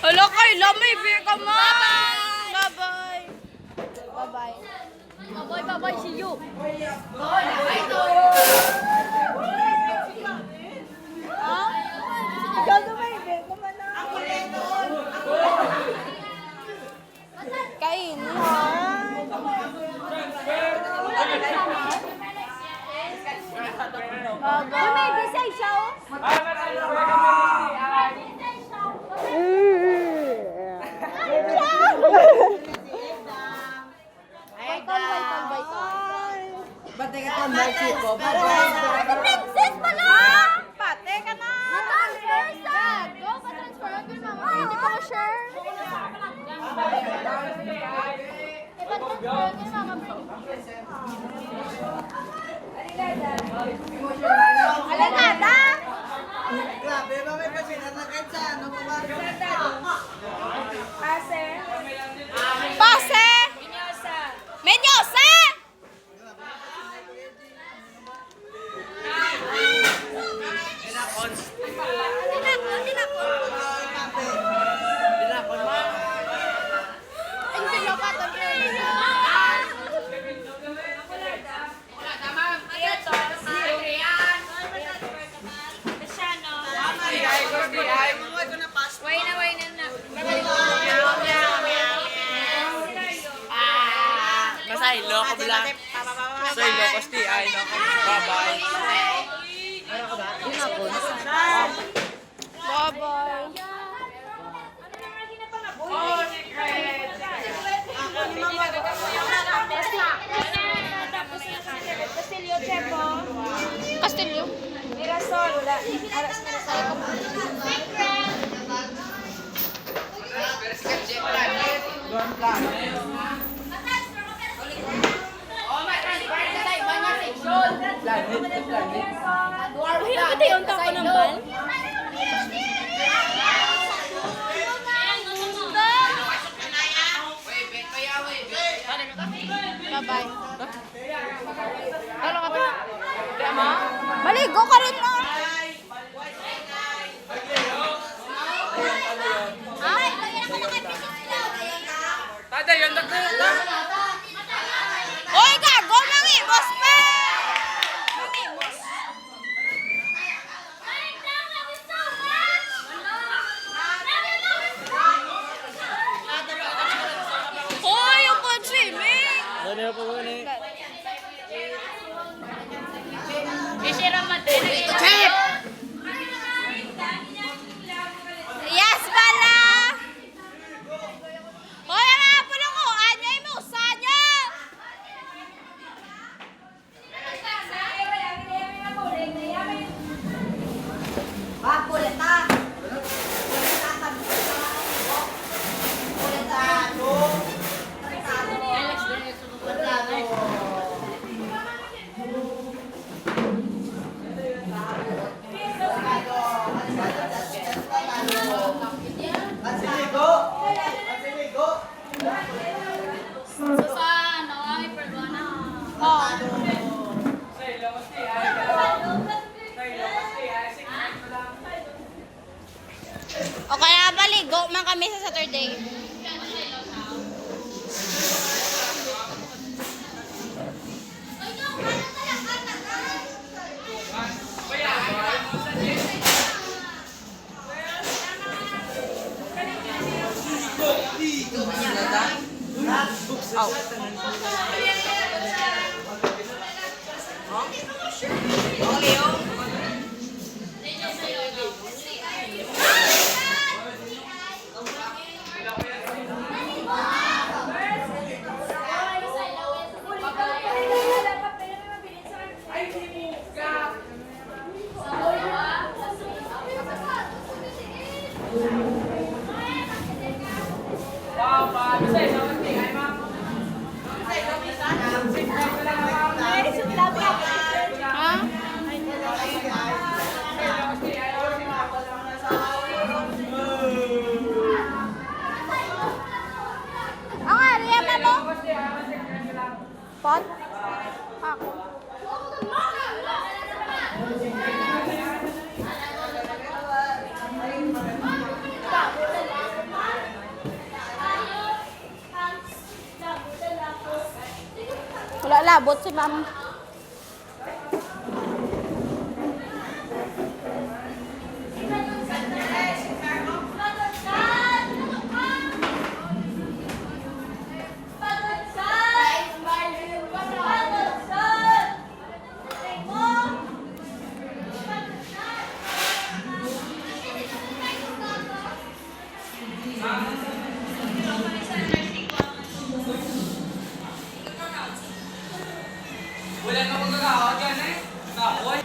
Hala kay lamay, bika mo! Bye-bye! Bye-bye! Bye-bye, bye-bye, see you! Ikaw lamay, bika mo na! Kain mo! May bisay siya, oh! Bate ka to, Marcy ko. Princess pala! Pate ka na! Transfer sa! Go pa transfer. Hindi pa ko sure. Ipa-transfer. Hindi naman ko. Aligada! Grabe, bakit kasi nanagay sa ano pa ba? Pase! Pase! Menyosa! Masay, loko mo lang. Masay, loko sti. Ay, loko. Bye-bye. Bye-bye. Castillo, Chepo. Castillo. Mirasol, wala. Aras Mirasol. Uy, nakita yung tako ng bal? Bye-bye. Ano ka ba? Maligo ka rin na! Ay, kaya ka na kay Tada, yun na ko. Oy, gago! Mangimos pa! Mangimos. Hoy, yung pond swimming! Ano na po ba ni? Chip! Yes, bala! Hoy, ang mga pulong ko! Anyay mo! Sanya! Kuleta! O kaya baligo man kami sa Saturday. Wow, Masay, mag-abot si ma'am. Wala na kong nagawa dyan eh. Nakoy.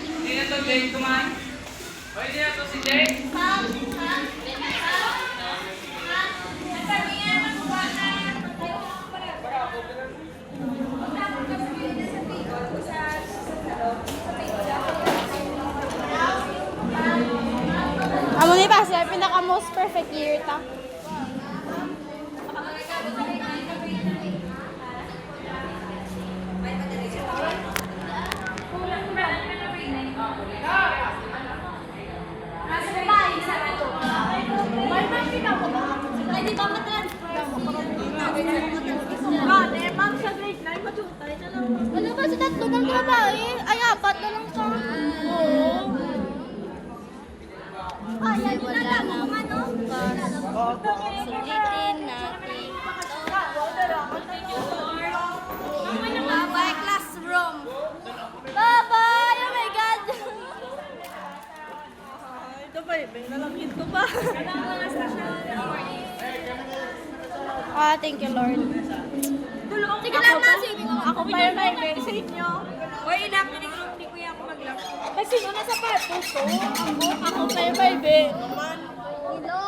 Hindi na to Jay kumain. Hoy, hindi na to si Jay. Amo ni ba siya pinaka most perfect year ta. Ano ba sa tatlo ng babae? Ay, apat na lang ka. Oo. Ay, wala na ano? Sulitin natin. Bye, classroom. Bye-bye! Oh my God! Ito ba, ibig na lang ito ba? Ah, thank you, Lord. Sige lang na, sige ko. Ako pa yung may sa inyo. Hoy, ilak, hindi ko yan ako mag-lock. Ay, sino na sapatos ko? Ako pa yung may Hello?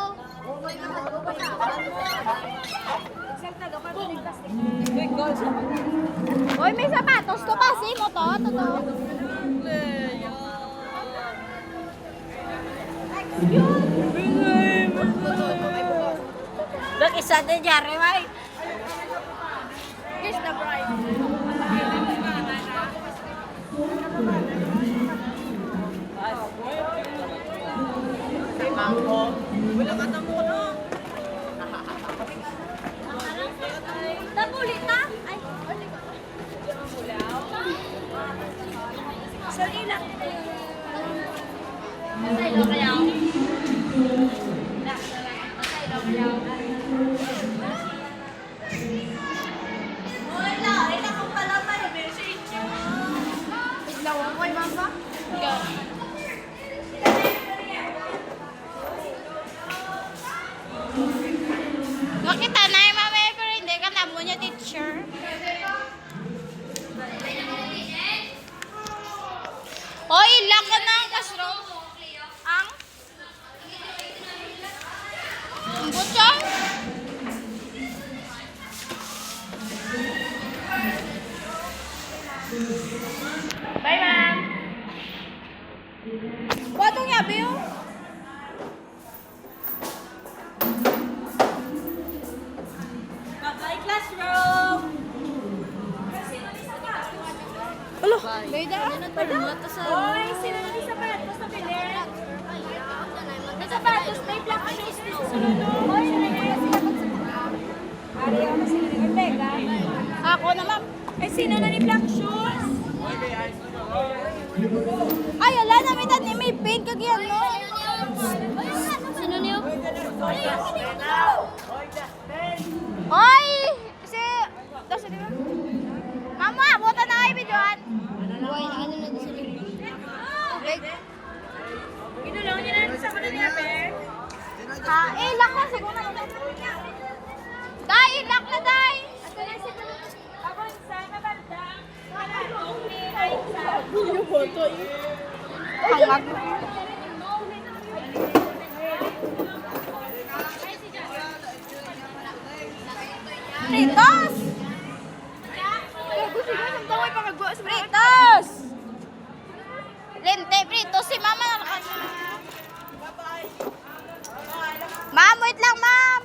Hoy, may sapatos to pa. Same mo to. Totoo. Look, isa din jari, may. Kiss the bride. Wala ka na mo, no? Nabulit na? Ay, Sorry lang. Masaylo kaya ako. Masaylo kaya ako. Wala, ay nakong pala pa yung message nyo. Biglaw ako kay mama. Ikaw. Makita na yung mama pero hindi ka na mo niya teacher. Hoy, ilang ka na ang classroom. Ang? Ang butya? Bye, ma'am. Watong yabi yun. Bye-bye, classroom. Alo, Beda. Hoy, sino na yung sapatos na bilir? May sapatos, may black shoes na susunod. Hoy, nangyayari sila pag sa Ari ako na sila ni Ortega. Ako na, ma'am. Ay, sino na ni black shoes? Ay, ala, namitan ni may pain kagyan, no? Sino niyo? Hoy! Si... Doon di ba? Mama, buta na kayo videoan. Buhay na ano na doon sila. Okay. Inulong niya na sa mga niya, Bear. Ha, ilak na siguro. Day, ilak na, day! Ako sa nabanda. Wala akong ni Aisa. Hangag. Fritos! Fritos! Lente, fritos. Si mama na nakas. Ma'am, wait lang, ma'am.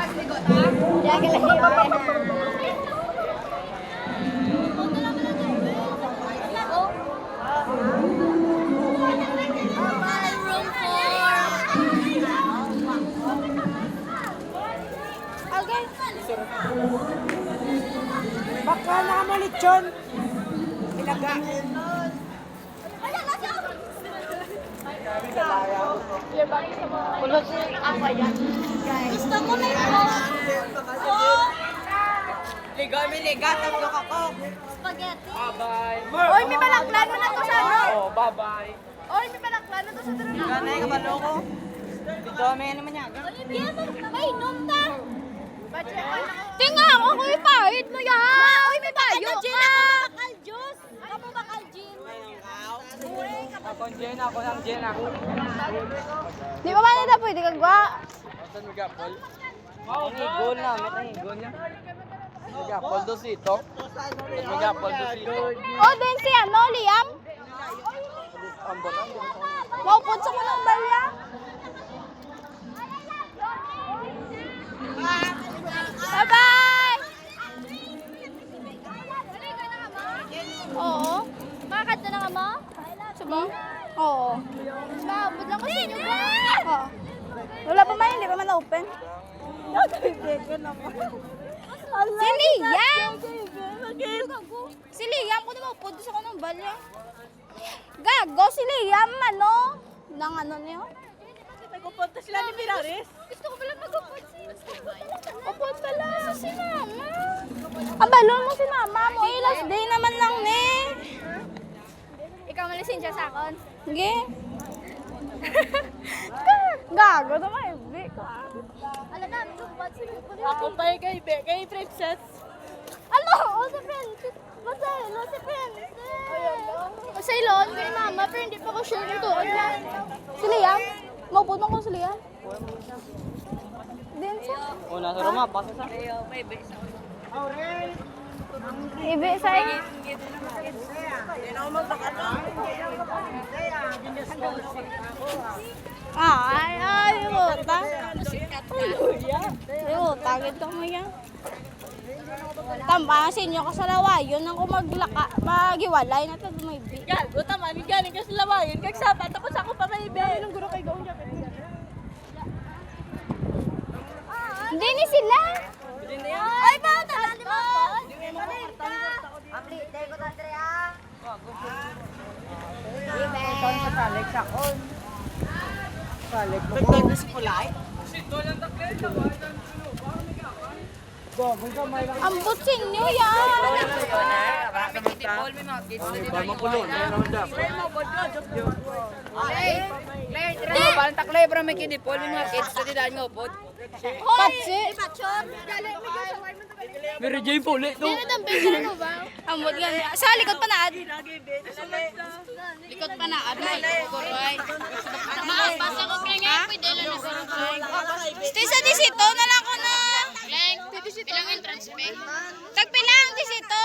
Diyan ka lang yung Okay. Baka nakamalit yun. Pinaga. Gusto mo na Liga, tatlo ka ko. spaghetti. Bye-bye. Oy, may balaklan mo na to sa ano? Oh, bye-bye. Oy, may balaklan na to sa drone. Ganay ka maloko. Dito, may naman yan. Ay, numta. Tinga, ako yung pahit mo yan. Oy, may bayo ka. Gin ako bakal juice. Ako bakal gin. Ako ang Jen, ako ng Jen ako. Di ba ba na pwede kagwa? Saan may gapol? Ang igol na, may igol niya. May gapol do sito. May gapol do sito. Oh, din si ano, Liam? Ang botan, di ba? Maupod sa kunong balya. Bye-bye! Oo. Makakanta na nga mo? Subo? Oo. Maupod lang ko sa inyo ba? Oo. Wala pa man, hindi pa man na-open. Si Liam! Si Liam, kung maupod sa kunong balya. Gago, si Liam, ano? Nang ano niyo? Nagpupunta sila ni Mirares. Gusto ko pala mag-upod Upod pala sa si Mama. Ang balon mo si Mama mo. Last day naman lang ni. Ikaw malisin siya sa akon. Sige. Gago naman. Ibi ko. Alam na, upod sila. Ako pa kay Princess. Ano? O si Princess. Masaylo si Princess. Masaylo kay Mama. Pero hindi pa ko sure yung tuon niya. Si Liam? Maupod mo ko si Liam? Din siya. Oh, nasa Roma, pasa sa. Ibi sa ay, utang. Ay, utang ito mo yan. Tamasin nyo ka sa lawayon nang magiwalay na ito may bi. Gago, tama. Galing ka sa lawayan. Kagsapat ako sa ako pa may ibe. Anong guro kay Gaon jacket? Hindi ni sila. Ay, ba? Tali mo. Nagtag na si Kulay. Ang butsin nyo yan. Parang taklay, pero may kinipol, may mga kids na didaan nga upod. Patsi. Mary Jane Puli, no? Ang bot yan. Sa likod pa naad. Likod pa naad. Kuroy. Basta ko kaya nga. Pwede lang na kuroy. Stay sa disito na lang ko na. Leng. Pilang entrance fee. Tagpilang disito.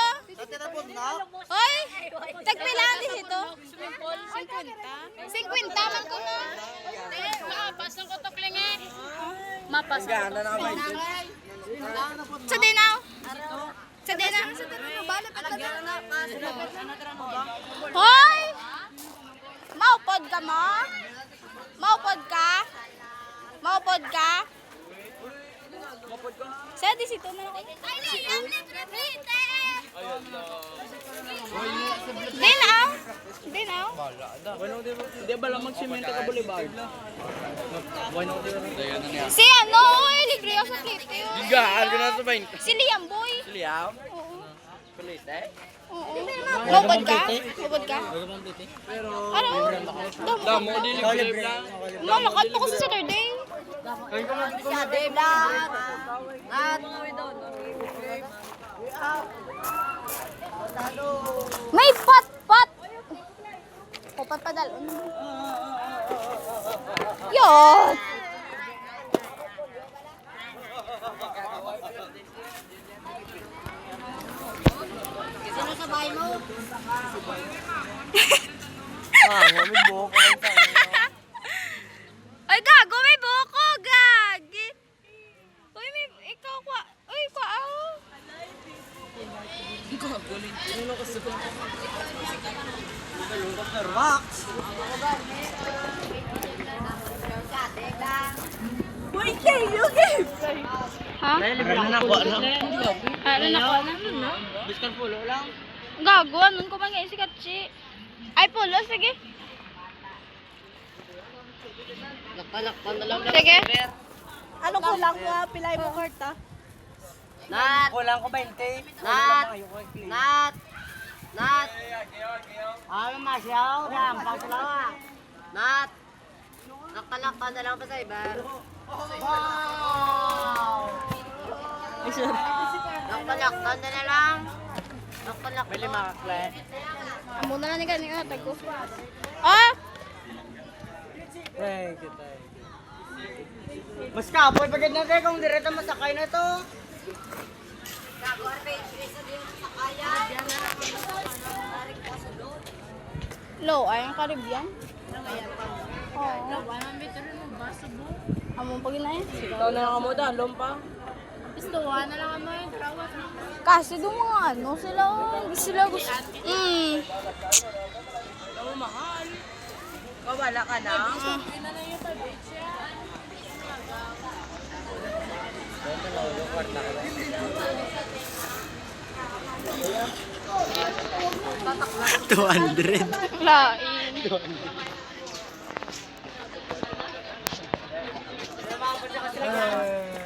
Hoy. Tagpilang disito. 50. 50 man ko na. Mapas ng kutok lang eh. Mapas. Ganda na kamay. Sa dinaw. Sa dinaw. Hoy! Maupod ka mo? Maupod ka? Maupod ka? Sa disito na ako. Dinaw? Dinaw? Di ba lang magsimento ka Boulevard? Si ano? Uy, libre ako sa clip yun. Gigaan ka na sa bain. Si Liam Boy. Liaw? Oo. Kulit eh? Oo. Maupod ka? Maupod ka? Ano? Damo, di libre lang. Malakad po ko sa Saturday. May pot-pot! Pot pa dalon. Yun! Sino sa bahay mo? May buhok ka rin Ay, gago! May buko! Gagi! Uy, may... Ha? Ano na ko lang. Ano na ko? Biskan pulo lang. Gago, anong ko man si Katsi? Ay, pulo, sige. Nakalakpan na lang. Sige. Ano ko lang pilay mo karta? Nat! Kulang ko 20. Nat! Nat! Nat! Ano masyaw? Gampang ko lang. Nat! Nakalakpan na lang pa sa iba. Wow! Nakalakpan na lang. Nakalakpan. Bili makakla. Amo na lang ni ganing hatag ko. Ah! Mas kapoy pagod na kayo kung direto masakay na to. Low, ay ang Caribbean. Oo. Amo pag na eh. Ikaw na lang mo da, lompa. Kasi doon mga ano sila, hindi sila gusto. Wala ka na. Lain.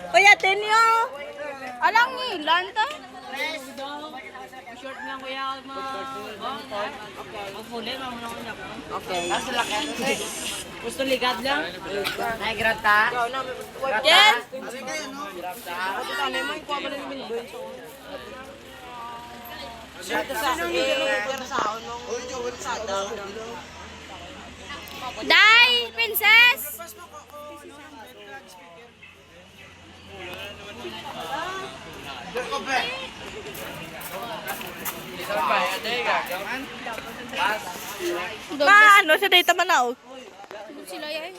Kuya, tenyo! Alang ilan ta? Short lang kuya mag-huli, mamuna ko niya. Okay. Nasa laki. Gusto ligad lang? Naigrad ta? Jen! Ako sa anay mo, ikuha mo lang yung mindoy. Ito sa akin, pero sa ako nung sada. Dai, princess! Ano sa data manaw? Sila yan.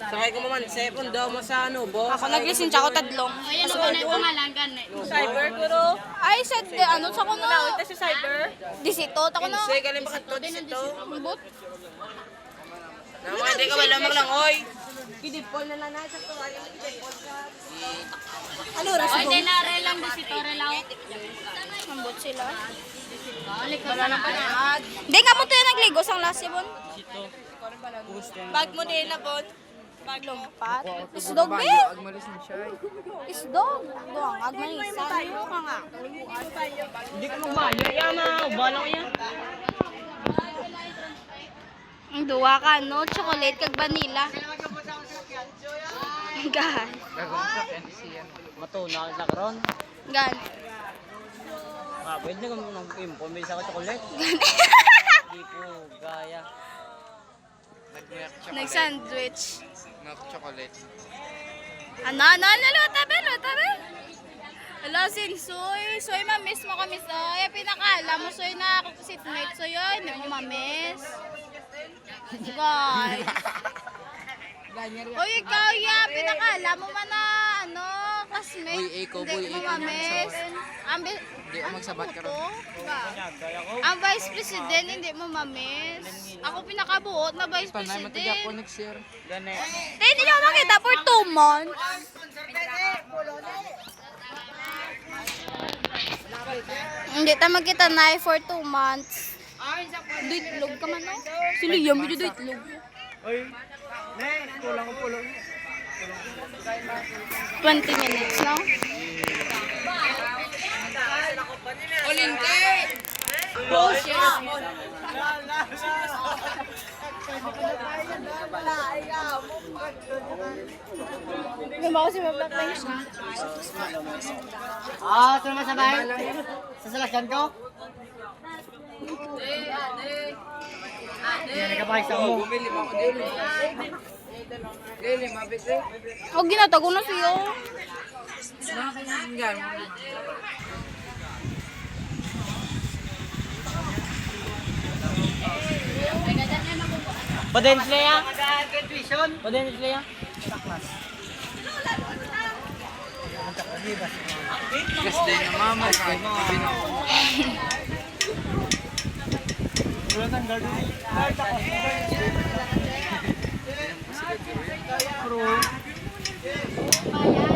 Sakay ko maman, sepon daw mo sa ano, bo. Ako naglisin siya ako tadlong. Ayan ako na pangalangan eh. Cyber guro. Ay, sa ano sa kuno? Ito si cyber. Disito, tako na. Sige, galing baka to, dito. Ambot. Naman, hindi ka ba lamang lang, oy. Ano oras mo? lang disito, relaw. Ambot sila. Wala na pa na. Hindi nga mo to yung nagligo sang lasibon. Bag mo din na bon. Lompat. Isdog be. Isdog. Doang, agmanisa. Ano ka nga? Hindi ka magmayo, yan na, ubala ko yan. Ang duwa ka, no? Chocolate kag vanilla. Gan. Matuna sa karon. Gan. Pwede na kami nag-impon, may isa ka chocolate. Gan. Hindi po, gaya. Nag-sandwich. Milk chocolate. Ano, tabi. Hello, sin Soy. Soy, mamiss mo kami, Soy. Pinakala mo, Soy, na seatmate. Soy, hindi mo mamiss. Guys. Uy, ikaw, ya. Pinakala mo man na, ano, classmate. Uy, ikaw, boy, Hindi mo ikaw na mamiss. Hindi ako magsabat ka ron. Ang vice president, hindi mo mamiss. Ako pinakabuot na vice Panay mo president. po next year. Gane. Hindi nyo makita for 2 months. Hindi tayo magkita na for 2 months. Duitlog ka man, no? Si Liam, hindi duitlog. Oy, ne, kulang ko pulo. 20 minutes, no? Gumawa si Mabak lang siya. Sino masabay? Sa salasyan ko? Hindi ka pa isa mo. Huwag ginatago na siyo. Paden sila ya? Paden sila ya? Gas day na mama. Bayan.